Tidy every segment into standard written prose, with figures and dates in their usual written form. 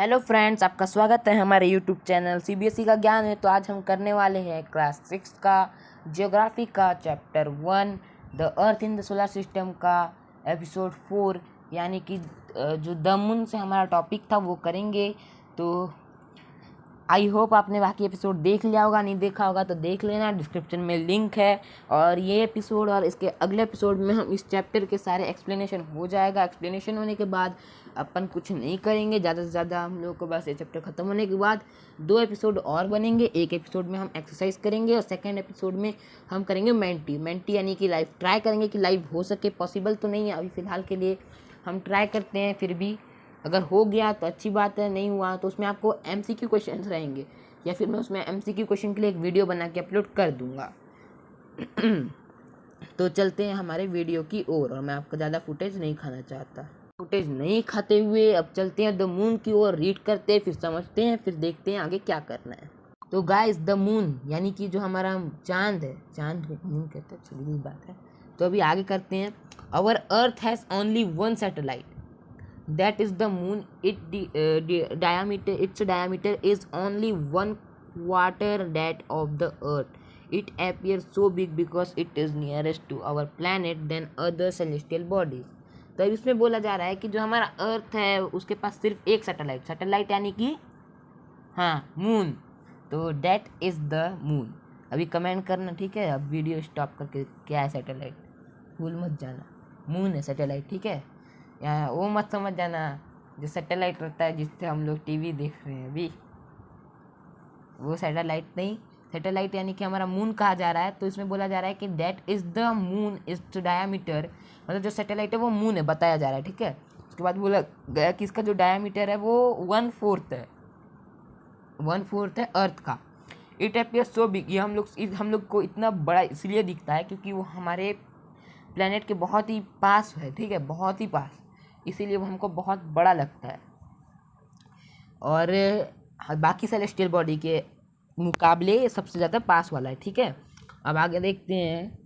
Hello friends, आपका स्वागत है हमारे यूट्यूब चैनल सीबीएसई का ज्ञान है। तो आज हम करने वाले हैं क्लास 6 का जियोग्राफी का chapter 1 the earth in the solar system का एपिसोड 4, यानी कि जो द मून से हमारा टॉपिक था वो करेंगे। तो आई होप आपने बाकी एपिसोड देख लिया होगा, नहीं देखा होगा तो देख लेना, डिस्क्रिप्शन में लिंक है। और ये एपिसोड और इसके अगले एपिसोड में हम इस चैप्टर के सारे एक्सप्लेनेशन हो जाएगा। एक्सप्लेनेशन होने के बाद अपन कुछ नहीं करेंगे ज़्यादा से ज़्यादा, हम लोग को बस ये चैप्टर ख़त्म होने के बाद 2 एपिसोड और बनेंगे। एक एपिसोड में हम एक्सरसाइज करेंगे और सेकेंड एपिसोड में हम करेंगे मेंटी यानी कि लाइव ट्राई करेंगे कि लाइव हो सके। पॉसिबल तो नहीं है अभी फ़िलहाल के लिए, हम ट्राई करते हैं। फिर भी अगर हो गया तो अच्छी बात है, नहीं हुआ तो उसमें आपको MCQ क्वेश्चंस रहेंगे, या फिर मैं उसमें MCQ क्वेश्चन के लिए एक वीडियो बना के अपलोड कर दूंगा। तो चलते हैं हमारे वीडियो की ओर, और मैं आपको ज़्यादा फुटेज नहीं खाना चाहता। फुटेज नहीं खाते हुए अब चलते हैं द मून की ओर, रीड करते हैं, फिर समझते हैं, फिर देखते हैं आगे क्या करना है। तो गाइस, द मून यानी कि जो हमारा चांद है, चांद को मून कहते हैं, चलिए बात है। तो अभी आगे करते हैं। Our earth has only one satellite, that is the moon. Its diameter is only 1/4 that of the earth. It appears so big because it is nearest to our planet than other celestial bodies. तो इसमें बोला जा रहा है कि जो हमारा अर्थ है उसके पास सिर्फ एक सैटेलाइट यानी कि मून। तो डेट इज़ द मून। अभी कमेंट करना, ठीक है? अब वीडियो स्टॉप करके क्या है सैटेलाइट, भूल मत जाना, मून है सैटेलाइट, ठीक है? या वो मत समझ जाना जो सैटेलाइट रहता है जिससे हम लोग टीवी देख रहे हैं अभी, वो सैटेलाइट नहीं। सैटेलाइट यानी कि हमारा मून कहा जा रहा है। तो इसमें बोला जा रहा है कि that is the moon is diameter, मतलब जो सैटेलाइट है वो मून है बताया जा रहा है, ठीक है? उसके बाद बोला गया कि इसका जो डायामीटर है वो 1/4 है, 1/4 है अर्थ का। इट अपीयर सो बिग, ये हम लोग को इतना बड़ा इसलिए दिखता है क्योंकि वो हमारे प्लैनेट के बहुत ही पास है, ठीक है? बहुत ही पास, इसीलिए वो हमको बहुत बड़ा लगता है और बाकी सेलेस्टियल बॉडी के मुकाबले सबसे ज़्यादा पास वाला है, ठीक है? अब आगे देखते हैं,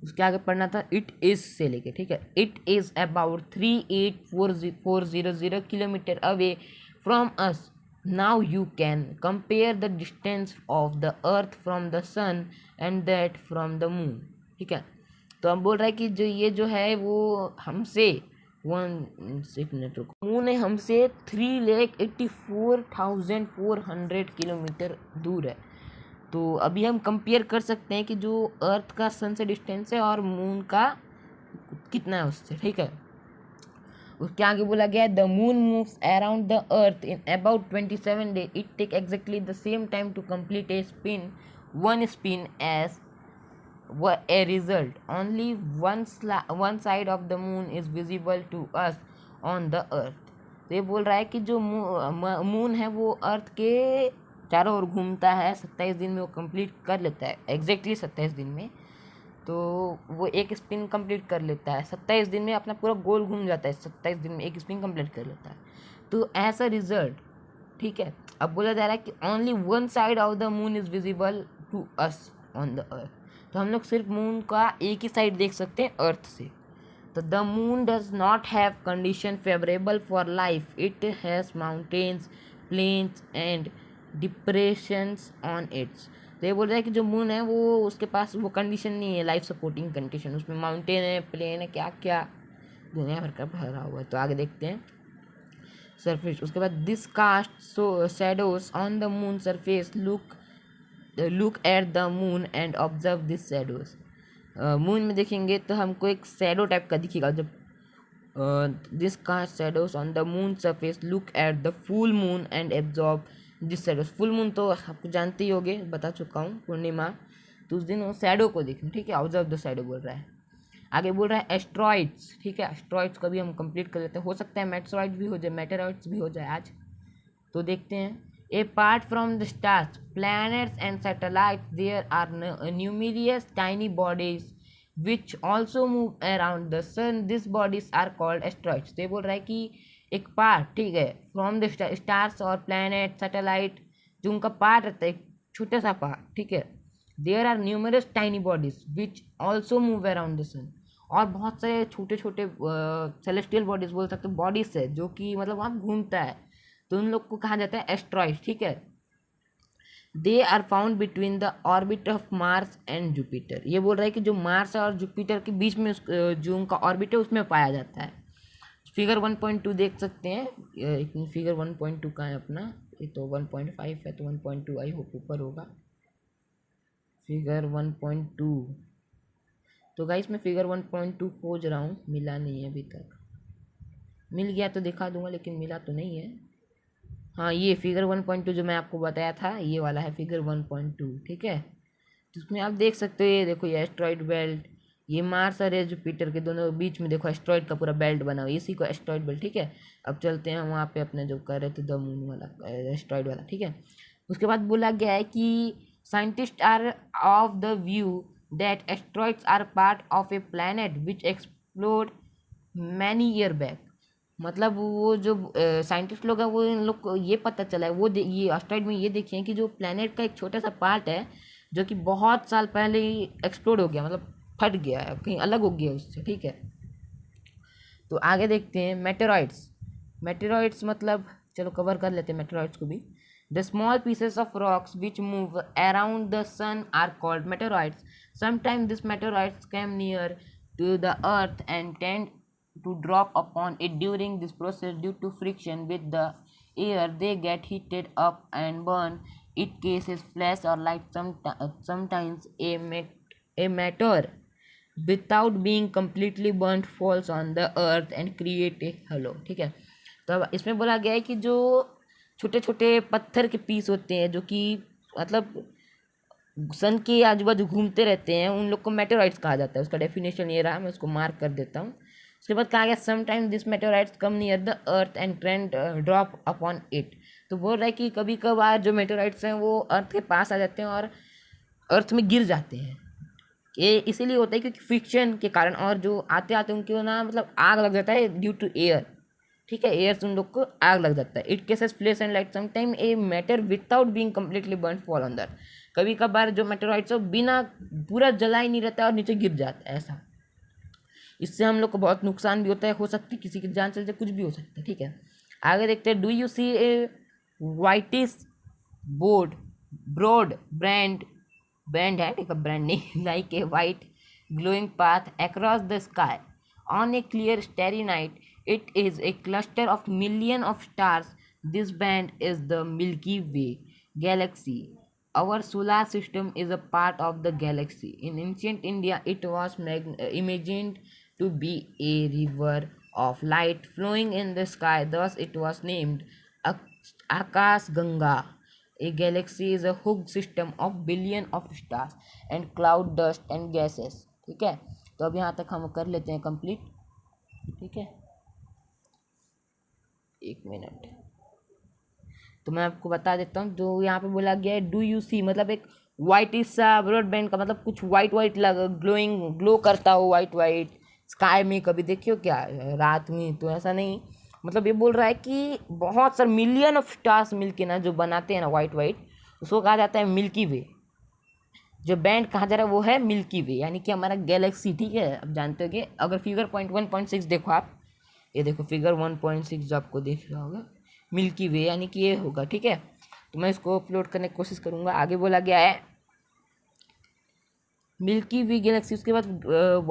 उसके आगे पढ़ना था इट इज़ से लेके, ठीक है? It is about 38400 kilometre away from us. Now you can compare the distance of the earth from the sun and that from the moon, ठीक है? तो हम बोल रहा है कि जो ये जो है वो हमसे मून है हमसे 3,84,400 किलोमीटर दूर है। तो अभी हम कंपेयर कर सकते हैं कि जो अर्थ का सन से डिस्टेंस है और मून का कितना है उससे, ठीक है? उसके आगे बोला गया है the moon moves around the earth in about 27 days. It take exactly the same time to complete a spin, one spin as a result. Only one side of the moon is visible to us on the earth. तो ये बोल रहा है कि जो moon है वो अर्थ के चारों ओर घूमता है, 27 दिन में वो कंप्लीट कर लेता है, एग्जैक्टली 27 दिन में। तो वो एक स्पिन कंप्लीट कर लेता है 27 दिन में, अपना पूरा गोल घूम जाता है 27 दिन में, एक स्पिन कंप्लीट कर लेता है। तो ऐसा रिजल्ट, ठीक है? अब बोला जा रहा है कि only one side of the moon is visible to us on the earth. तो हम लोग सिर्फ मून का एक ही साइड देख सकते हैं अर्थ से। तो the moon does not have condition favourable for life. It has mountains, plains and depressions on its. तो ये बोल रहा है कि जो मून है वो उसके पास वो कंडीशन नहीं है, लाइफ सपोर्टिंग कंडीशन। उसमें माउंटेन है, प्लेन है, क्या क्या दुनिया भर का भरा हुआ है। तो आगे देखते हैं सरफेस। उसके बाद this cast shadows on the moon surface. Look at the moon and observe this shadows. Moon में देखेंगे तो हमको एक शैडो टाइप का दिखेगा। जब this cast shadows on the moon surface, look at the full moon and absorb this shadows. Full moon तो आपको जानते ही होंगे, बता चुका हूँ, पूर्णिमा। तो उस दिन वो शैडो को देखें, ठीक है? ऑब्जर्व द शैडो बोल रहा है। आगे बोल रहा है एस्ट्रॉइड्स, ठीक है? एस्ट्रॉइड्स का भी हम कंप्लीट कर लेते हैं, हो सकता है मेटेरॉइड्स भी हो जाए, मेटेरॉइड्स भी हो जाए आज। तो देखते हैं। Apart from the stars, planets and satellites, there are numerous tiny bodies which also move around the sun. These bodies are called asteroids. तो ये बोल रहा है कि एक पार्ट, ठीक है, फ्रॉम द स्टार्स और प्लैनेट, सैटेलाइट, जो उनका पार्ट रहता है, एक छोटा सा पार्ट, ठीक है? There are numerous tiny bodies which also move around the sun. और बहुत सारे छोटे छोटे सेलेस्टियल बॉडीज बोल सकते हैं, बॉडीज है जो कि मतलब वहाँ घूमता है तो उन लोग को कहा जाता है एस्ट्रॉइड, ठीक है। They are found between the orbit of Mars and Jupiter. ये बोल रहा है कि जो मार्स और जुपिटर के बीच में जो उनका ऑर्बिट है उसमें पाया जाता है। फिगर 1.2 देख सकते हैं। फिगर 1.2 का है अपना, ये तो 1.5 है, तो 1.2 आई होप ऊपर होगा। फिगर 1.2, तो गाइस मैं फिगर 1.2 खोज रहा हूँ, मिला नहीं है अभी तक। मिल गया तो दिखा दूंगा, लेकिन मिला तो नहीं है। हाँ, ये फिगर 1.2 जो मैं आपको बताया था, ये वाला है फिगर 1.2, ठीक है। तो उसमें आप देख सकते हो, ये देखो ये एस्ट्रॉइड बेल्ट, ये मार्स और ये जुपिटर के दोनों बीच में देखो एस्ट्रॉइड का पूरा बेल्ट बना हुआ है, इसी को एस्ट्रॉइड बेल्ट, ठीक है। अब चलते हैं वहाँ पे अपने जो कर रहे थे द मून वाला एस्ट्रॉइड वाला, ठीक है। उसके बाद बोला गया है कि scientist are of the view that asteroids are part of a planet which exploded many year back. मतलब वो जो साइंटिस्ट लोग हैं वो इन लोग को ये पता चला है, वो ये एस्ट्रॉइड में ये देखिए कि जो प्लैनेट का एक छोटा सा पार्ट है जो कि बहुत साल पहले ही एक्सप्लोड हो गया, मतलब फट गया है, कहीं अलग हो गया उससे, ठीक है। तो आगे देखते हैं मेटेरॉइड्स। मेटेरॉइड्स मतलब चलो कवर कर लेते हैं मेटेरॉइड्स को भी। The small pieces of rocks which move around the sun are called meteoroids. Sometime this meteoroids came near to the earth and tend to drop upon it. During this process, due to friction with the air, they get heated up and burn. It cases flash or light. Sometimes a matter without being completely burnt falls on the earth and create a halo, ठीक है। तो अब इसमें बोला गया है कि जो छोटे छोटे पत्थर के पीस होते हैं जो कि मतलब सन के आजू बाजू घूमते रहते हैं, उन लोग को मेटेरॉइड्स कहा जाता है। उसका डेफिनेशन ये रहा, मैं उसको मार्क कर देता हूँ। उसके बाद कहा गया sometime this meteoroids come near the earth and trend drop upon it. तो बोल रहा है कि कभी कभार जो मेटेरॉइड्स हैं वो अर्थ के पास आ जाते हैं और अर्थ में गिर जाते हैं। ये इसीलिए होता है क्योंकि फ्रिक्शन के कारण, और जो आते आते उनको ना मतलब आग लग जाता है ड्यू टू एयर, ठीक है। एयर से उन लोग को आग लग जाता है। It causes flash and light sometime a matter without being completely burn fall on the earth. कभी कभार जो मेटेरॉइड्स बिना पूरा जला ही नहीं रहता और नीचे गिर जाता है, ऐसा। इससे हम लोग को बहुत नुकसान भी होता है, हो सकती है किसी की जान चल जाए, कुछ भी हो सकता है, ठीक है। आगे देखते हैं। Do you see a whitish board broad brand है, ठीक है, ब्रांड नहीं, like a white glowing path across the sky on a clear starry night? It is a cluster of millions of stars. This band is the Milky Way galaxy. Our solar system is a part of the galaxy. In ancient India, it was imagined to be a river of light flowing in the sky. Thus, it was named Akash Ganga. A galaxy is a hooked system of billions of stars and cloud dust and gases. ठीक है, तो अब यहाँ तक हम कर लेते हैं कंप्लीट, ठीक है। एक मिनट, तो मैं आपको बता देता हूँ। जो यहाँ पे बोला गया है डू यू सी, मतलब एक वाइट सा ब्रॉडबैंड का मतलब कुछ वाइट ग्लो करता हो वाइट स्काई में, कभी देखियो क्या रात में, तो ऐसा नहीं। मतलब ये बोल रहा है कि बहुत सारे मिलियन ऑफ स्टार्स मिलके ना जो बनाते हैं ना वाइट, उसको कहा जाता है मिल्की वे। जो बैंड कहा जा रहा है वो है मिल्की वे, यानी कि हमारा गैलेक्सी, ठीक है। अब जानते हो कि अगर फिगर 1.6 देखो आप, ये देखो फिगर 1.6 जो आपको देख रहा होगा, मिल्की वे यानी कि ये होगा, ठीक है। तो मैं इसको अपलोड करने की कोशिश करूँगा। आगे बोला गया है मिल्की वे गैलेक्सी। उसके बाद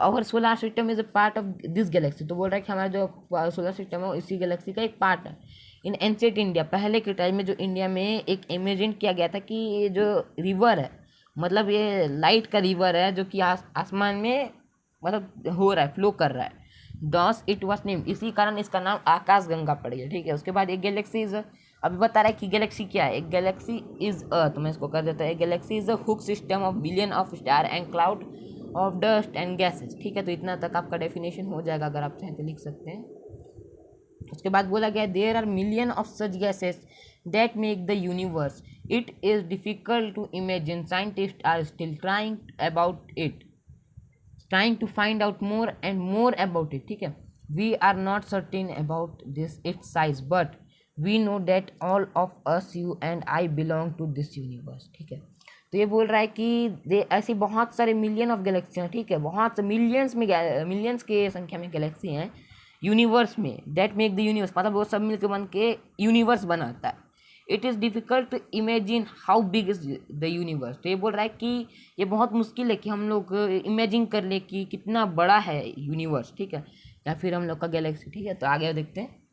our solar system is a part of this galaxy. तो बोल रहा है कि हमारा जो सोलर सिस्टम है इसी गैलेक्सी का एक पार्ट है। इन एंशिएंट इंडिया, पहले के टाइम में जो इंडिया में एक इमेजिन किया गया था कि ये जो रिवर है, मतलब ये लाइट का रिवर है जो कि आसमान में मतलब हो रहा है, फ्लो कर रहा है। दस इट वॉज नेम, इसी कारण इसका नाम आकाश गंगा पड़ गया, ठीक है। उसके बाद एक गैलेक्सी इज, अभी बता रहा है कि गैलेक्सी क्या है। एक गैलेक्सी इज तो मैं इसको कर देता है। Galaxy is a hook system of billion of star and cloud of dust and gases, ठीक है। तो इतना तक आपका डेफिनेशन हो जाएगा, अगर आप चाहें तो लिख सकते हैं। उसके बाद बोला गया there are million of such gases that make the universe. It is difficult to imagine. Scientist are still trying about it, trying to find out more and more about it. ठीक है, we are not certain about this its size, but we know that all of us, you and I, belong to this universe. ठीक है, तो ये बोल रहा है कि ऐसी बहुत सारे मिलियन ऑफ गैलेक्सी हैं. ठीक है, बहुत मिलियंस में मिलियंस के संख्या में गैलेक्सी हैं यूनिवर्स में, दैट मेक द यूनिवर्स, मतलब वो सब मिलकर बन के यूनिवर्स बनाता है। It is difficult to imagine how big is the universe. तो ये बोल रहा है कि ये बहुत मुश्किल है कि हम लोग इमेजिन कर ले कि कितना बड़ा है यूनिवर्स, ठीक है, या फिर हम लोग का गैलेक्सी, ठीक है। तो आगे देखते हैं।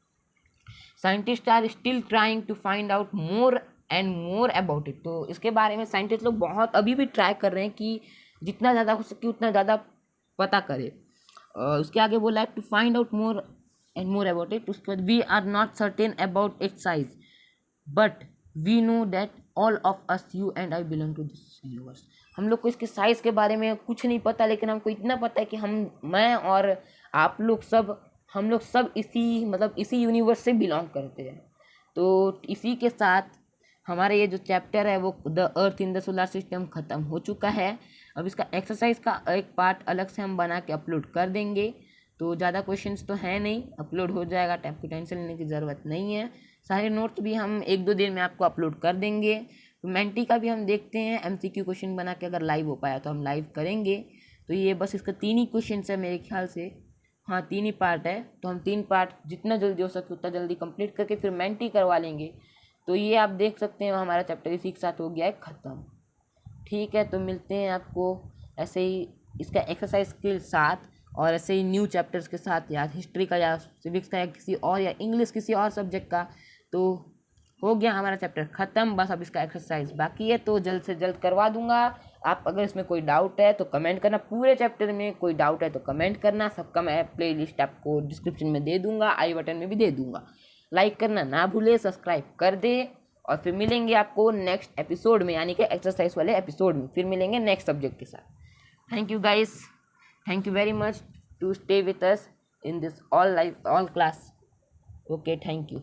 Scientist are still trying to find out more and more about it. तो इसके बारे में साइंटिस्ट लोग बहुत अभी भी ट्राई कर रहे हैं कि जितना ज़्यादा हो सके उतना ज़्यादा पता करें। उसके आगे बोला है to find out more and more about it. उसके बाद we are not certain about its size but we know that all of us, you and I, belong to this universe. हम लोग को इसके साइज़ के बारे में कुछ नहीं पता, लेकिन हमको इतना पता है कि मैं और आप लोग सब, हम लोग सब इसी मतलब इसी यूनिवर्स से बिलोंग करते हैं। तो इसी के साथ हमारा ये जो चैप्टर है वो the earth in the solar system ख़त्म हो चुका है। अब इसका एक्सरसाइज का एक पार्ट अलग से हम बना के अपलोड कर देंगे। तो ज़्यादा क्वेश्चंस तो है नहीं, अपलोड हो जाएगा, टाइप की टेंशन लेने की ज़रूरत नहीं है। सारे नोट्स भी हम 1-2 दिन में आपको अपलोड कर देंगे। तो मेंटी का भी हम देखते हैं MCQ क्वेश्चन बना के, अगर लाइव हो पाया तो हम लाइव करेंगे। तो ये बस इसका 3 ही क्वेश्चन है मेरे ख्याल से, हाँ 3 ही पार्ट है। तो हम 3 पार्ट जितना जल्दी हो सके उतना जल्दी कंप्लीट करके फिर मेंटी करवा लेंगे। तो ये आप देख सकते हैं हमारा चैप्टर इसी के साथ हो गया है ख़त्म, ठीक है। तो मिलते हैं आपको ऐसे ही इसका एक्सरसाइज के साथ और ऐसे ही न्यू चैप्टर्स के साथ, या हिस्ट्री का या सिविक्स का या किसी और या इंग्लिश किसी और सब्जेक्ट का। तो हो गया हमारा चैप्टर ख़त्म, बस अब इसका एक्सरसाइज बाकी है, तो जल्द से जल्द करवा दूंगा। आप अगर इसमें कोई डाउट है तो कमेंट करना, पूरे चैप्टर में कोई डाउट है तो कमेंट करना। सबका मैं प्ले लिस्ट आपको डिस्क्रिप्शन में दे दूंगा, आई बटन में भी दे दूंगा। लाइक करना ना भूले, सब्सक्राइब कर दे, और फिर मिलेंगे आपको नेक्स्ट एपिसोड में, यानी कि एक्सरसाइज वाले एपिसोड में। फिर मिलेंगे नेक्स्ट सब्जेक्ट के साथ। Thank you guys, thank you very much to stay with us in this all class. Okay, thank you.